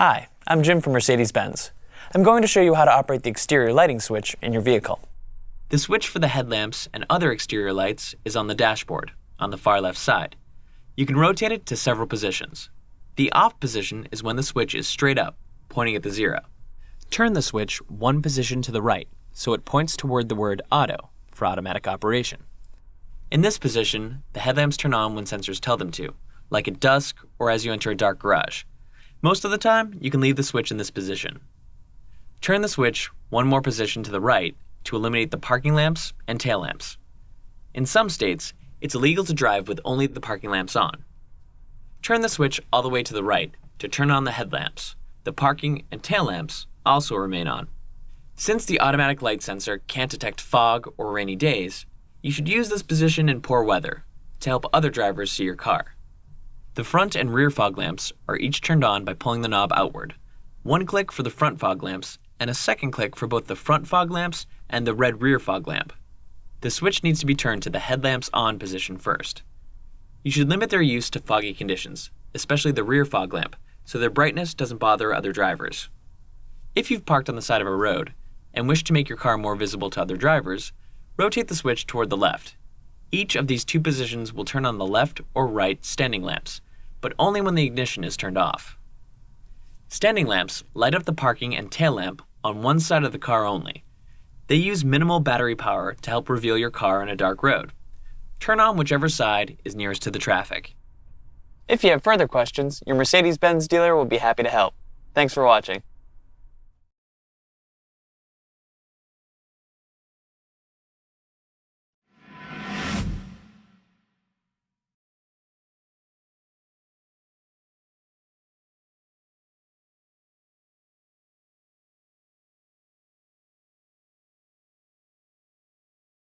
Hi, I'm Jim from Mercedes-Benz. I'm going to show you how to operate the exterior lighting switch in your vehicle. The switch for the headlamps and other exterior lights is on the dashboard, on the far left side. You can rotate it to several positions. The off position is when the switch is straight up, pointing at the zero. Turn the switch one position to the right, so it points toward the word auto for automatic operation. In this position, the headlamps turn on when sensors tell them to, like at dusk or as you enter a dark garage. Most of the time, you can leave the switch in this position. Turn the switch one more position to the right to illuminate the parking lamps and tail lamps. In some states, it's illegal to drive with only the parking lamps on. Turn the switch all the way to the right to turn on the headlamps. The parking and tail lamps also remain on. Since the automatic light sensor can't detect fog or rainy days, you should use this position in poor weather to help other drivers see your car. The front and rear fog lamps are each turned on by pulling the knob outward. One click for the front fog lamps and a second click for both the front fog lamps and the red rear fog lamp. The switch needs to be turned to the headlamps on position first. You should limit their use to foggy conditions, especially the rear fog lamp, so their brightness doesn't bother other drivers. If you've parked on the side of a road and wish to make your car more visible to other drivers, rotate the switch toward the left. Each of these two positions will turn on the left or right standing lamps, but only when the ignition is turned off. Standing lamps light up the parking and tail lamp on one side of the car only. They use minimal battery power to help reveal your car on a dark road. Turn on whichever side is nearest to the traffic. If you have further questions, your Mercedes-Benz dealer will be happy to help. Thanks for watching.